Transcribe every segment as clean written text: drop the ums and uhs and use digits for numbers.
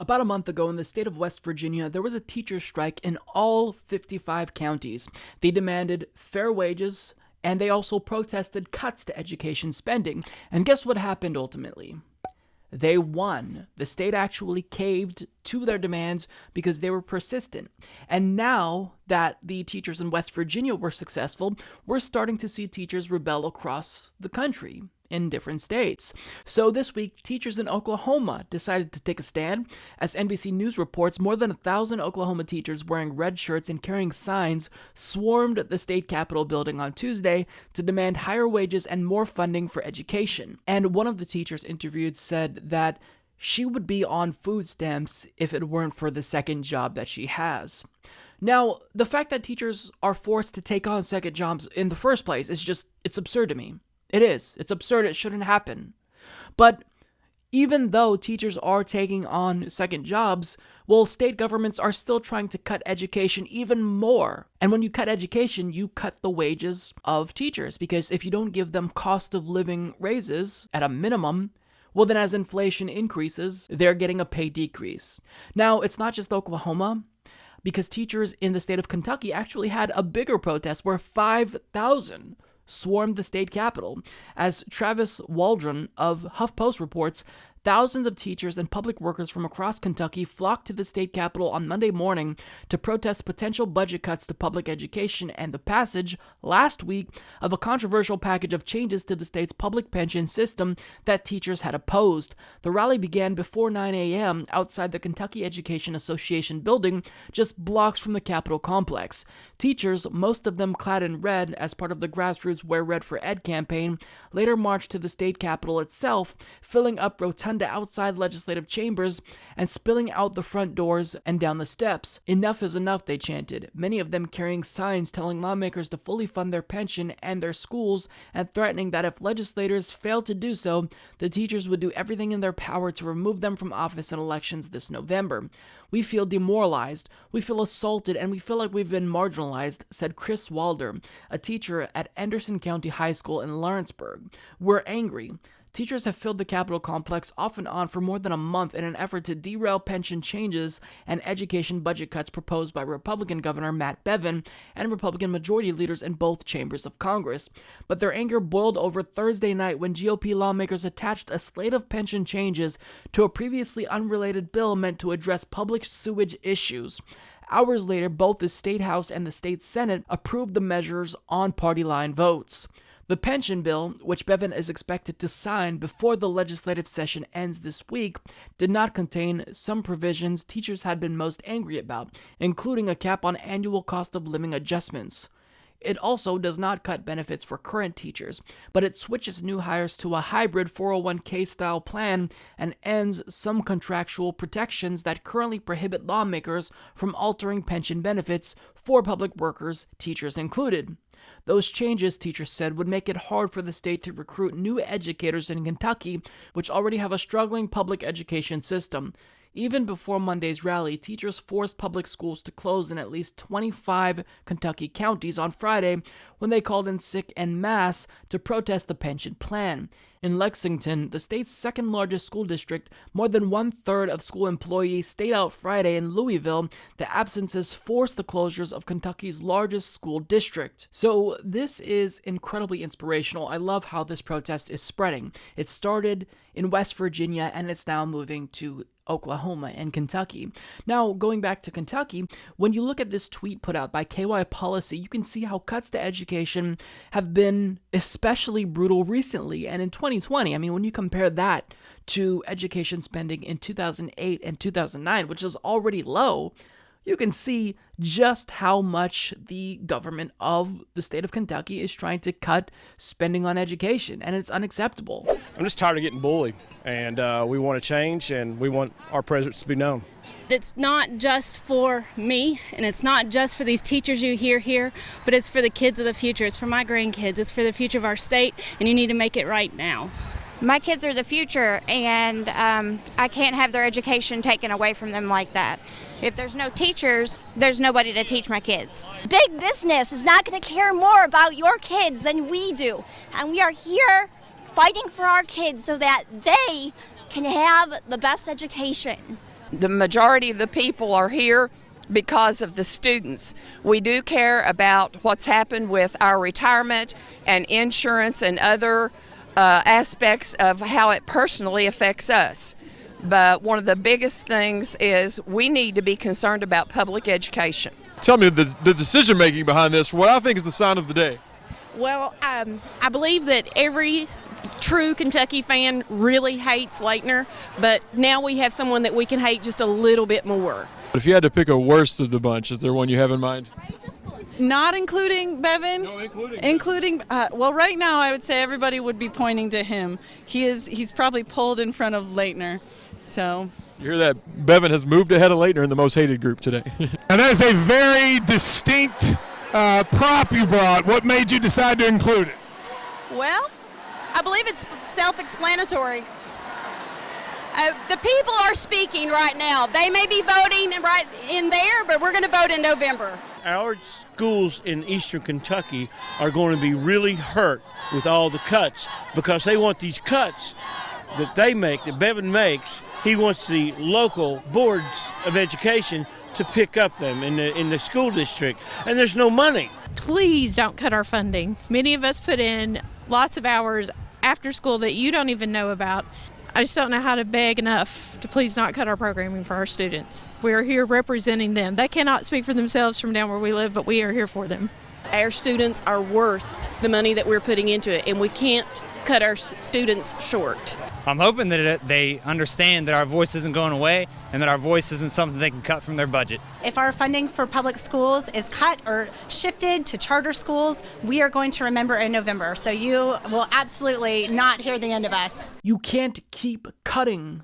About a month ago in the state of West Virginia, there was a teacher strike in all 55 counties. They demanded fair wages, and they also protested cuts to education spending. And guess what happened ultimately? They won. The state actually caved to their demands because they were persistent. And now that the teachers in West Virginia were successful, we're starting to see teachers rebel across the country in different states. So this week, teachers in Oklahoma decided to take a stand. As NBC News reports, more than 1,000 Oklahoma teachers wearing red shirts and carrying signs swarmed the state capitol building on Tuesday to demand higher wages and more funding for education. And one of the teachers interviewed said that she would be on food stamps if it weren't for the second job that she has. Now, the fact that teachers are forced to take on second jobs in the first place it's absurd to me. It is. It's absurd. It shouldn't happen. But even though teachers are taking on second jobs, well, state governments are still trying to cut education even more. And when you cut education, you cut the wages of teachers, because if you don't give them cost of living raises at a minimum, well, then as inflation increases, they're getting a pay decrease. Now, it's not just Oklahoma, because teachers in the state of Kentucky actually had a bigger protest where 5,000 swarmed the state capitol. As Travis Waldron of HuffPost reports, thousands of teachers and public workers from across Kentucky flocked to the state capitol on Monday morning to protest potential budget cuts to public education and the passage last week of a controversial package of changes to the state's public pension system that teachers had opposed. The rally began before 9 a.m. outside the Kentucky Education Association building, just blocks from the Capitol complex. Teachers, most of them clad in red as part of the grassroots Wear Red for Ed campaign, later marched to the state capitol itself, filling up rotunda outside legislative chambers and spilling out the front doors and down the steps. Enough is enough, they chanted, many of them carrying signs telling lawmakers to fully fund their pension and their schools, and threatening that if legislators failed to do so, the teachers would do everything in their power to remove them from office in elections this November. We feel demoralized, we feel assaulted, and we feel like we've been marginalized, said Chris Walder, a teacher at Anderson County High School in Lawrenceburg. We're angry. Teachers have filled the Capitol complex off and on for more than a month in an effort to derail pension changes and education budget cuts proposed by Republican Governor Matt Bevin and Republican majority leaders in both chambers of Congress. But their anger boiled over Thursday night when GOP lawmakers attached a slate of pension changes to a previously unrelated bill meant to address public sewage issues. Hours later, both the State House and the State Senate approved the measures on party line votes. The pension bill, which Bevin is expected to sign before the legislative session ends this week, did not contain some provisions teachers had been most angry about, including a cap on annual cost of living adjustments. It also does not cut benefits for current teachers, but it switches new hires to a hybrid 401k style plan and ends some contractual protections that currently prohibit lawmakers from altering pension benefits for public workers, teachers included. Those changes, teachers said, would make it hard for the state to recruit new educators in Kentucky, which already have a struggling public education system. Even before Monday's rally, teachers forced public schools to close in at least 25 Kentucky counties on Friday when they called in sick en masse to protest the pension plan. In Lexington, the state's second largest school district, more than one-third of school employees stayed out Friday. In Louisville, the absences forced the closures of Kentucky's largest school district. So this is incredibly inspirational. I love how this protest is spreading. It started in West Virginia and it's now moving to Oklahoma and Kentucky. Now, going back to Kentucky, when you look at this tweet put out by KY Policy, you can see how cuts to education have been especially brutal recently. And in 2020, I mean, when you compare that to education spending in 2008 and 2009, which is already low, you can see just how much the government of the state of Kentucky is trying to cut spending on education, and it's unacceptable. I'm just tired of getting bullied, and we want to change, and we want our presence to be known. It's not just for me, and it's not just for these teachers you hear here, but it's for the kids of the future. It's for my grandkids. It's for the future of our state, and you need to make it right now. My kids are the future, and I can't have their education taken away from them like that. If there's no teachers, there's nobody to teach my kids. Big business is not going to care more about your kids than we do. And we are here fighting for our kids so that they can have the best education. The majority of the people are here because of the students. We do care about what's happened with our retirement and insurance and other aspects of how it personally affects us. But one of the biggest things is we need to be concerned about public education. Tell me the decision making behind this, what I think is the sign of the day. Well, I believe that every true Kentucky fan really hates Leitner, but now we have someone that we can hate just a little bit more. If you had to pick a worst of the bunch, is there one you have in mind? Not including Bevan? No, including. Including, well, right now I would say everybody would be pointing to him. He's probably pulled in front of Leitner, so. You hear that? Bevan has moved ahead of Leitner in the most hated group today. And that is a very distinct prop you brought. What made you decide to include it? Well, I believe it's self-explanatory. The people are speaking right now. They may be voting right in there, but we're going to vote in November. Our schools in eastern Kentucky are going to be really hurt with all the cuts because they want these cuts that they make, that Bevan makes. He wants the local boards of education to pick up them in the school district, and there's no money. Please don't cut our funding. Many of us put in lots of hours after school that you don't even know about. I just don't know how to beg enough to please not cut our programming for our students. We are here representing them. They cannot speak for themselves from down where we live, but we are here for them. Our students are worth the money that we're putting into it, and we can't cut our students short. I'm hoping that they understand that our voice isn't going away and that our voice isn't something they can cut from their budget. If our funding for public schools is cut or shifted to charter schools, we are going to remember in November. So you will absolutely not hear the end of us. You can't keep cutting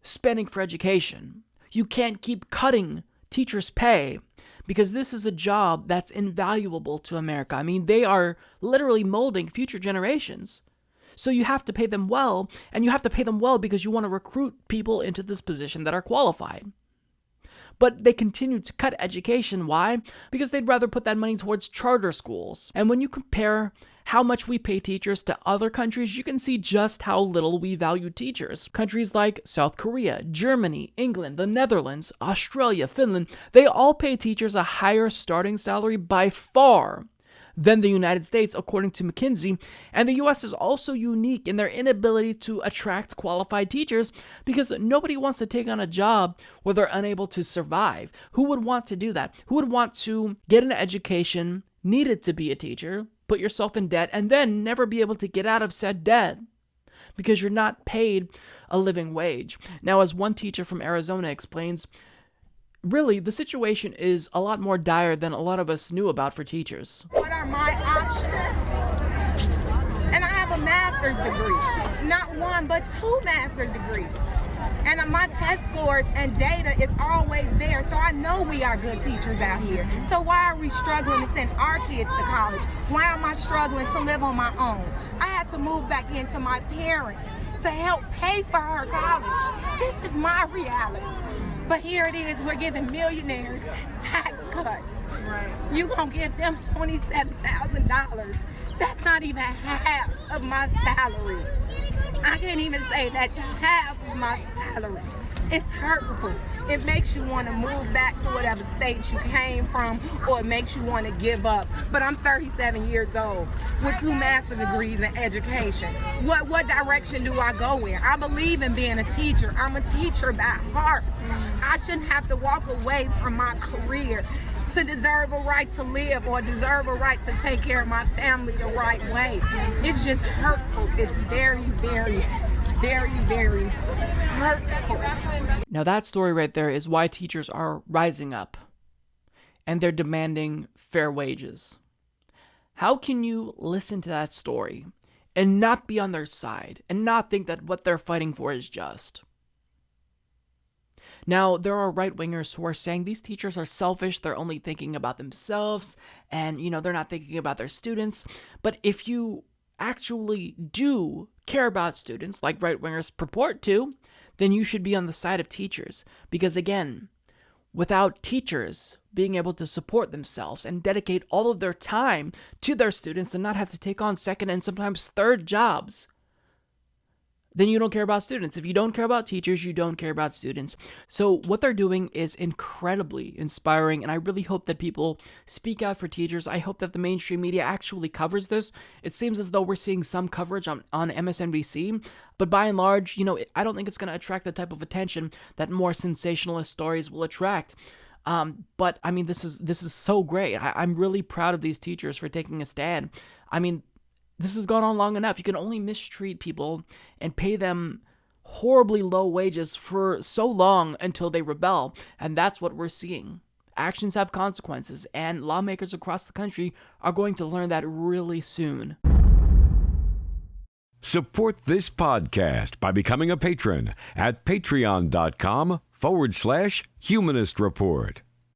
spending for education. You can't keep cutting teachers' pay because this is a job that's invaluable to America. I mean, they are literally molding future generations. So you have to pay them well, and you have to pay them well because you want to recruit people into this position that are qualified. But they continue to cut education. Why? Because they'd rather put that money towards charter schools. And when you compare how much we pay teachers to other countries, you can see just how little we value teachers. Countries like South Korea, Germany, England, the Netherlands, Australia, Finland, they all pay teachers a higher starting salary by far than the United States, according to McKinsey. And the US is also unique in their inability to attract qualified teachers because nobody wants to take on a job where they're unable to survive. Who would want to do that? Who would want to get an education needed to be a teacher, put yourself in debt, and then never be able to get out of said debt because you're not paid a living wage? Now, as one teacher from Arizona explains, really, the situation is a lot more dire than a lot of us knew about for teachers. What are my options? And I have a master's degree. Not one, but 2 master's degrees. And my test scores and data is always there, so I know we are good teachers out here. So why are we struggling to send our kids to college? Why am I struggling to live on my own? I had to move back into my parents to help pay for her college. This is my reality. But here it is, we're giving millionaires tax cuts. Right. You gonna give them $27,000. That's not even half of my salary. I can't even say that's half of my salary. It's hurtful. It makes you want to move back to whatever state you came from, or it makes you want to give up. But I'm 37 years old with 2 master's degrees in education. What direction do I go in? I believe in being a teacher. I'm a teacher by heart. I shouldn't have to walk away from my career to deserve a right to live or deserve a right to take care of my family the right way. It's just hurtful. It's very, very, very, very hurtful. Now that story right there is why teachers are rising up and they're demanding fair wages. How can you listen to that story and not be on their side and not think that what they're fighting for is just? Now, there are right-wingers who are saying these teachers are selfish, they're only thinking about themselves, and, they're not thinking about their students. But if you actually do care about students, like right-wingers purport to, then you should be on the side of teachers. Because again, without teachers being able to support themselves and dedicate all of their time to their students and not have to take on second and sometimes third jobs, then you don't care about students. If you don't care about teachers, you don't care about students. So what they're doing is incredibly inspiring, and I really hope that people speak out for teachers. I hope that the mainstream media actually covers this. It seems as though we're seeing some coverage on MSNBC, but by and large, I don't think it's going to attract the type of attention that more sensationalist stories will attract. But I mean, this is so great. I'm really proud of these teachers for taking a stand. I mean, this has gone on long enough. You can only mistreat people and pay them horribly low wages for so long until they rebel, and that's what we're seeing. Actions have consequences, and lawmakers across the country are going to learn that really soon. Support this podcast by becoming a patron at patreon.com/Humanist Report.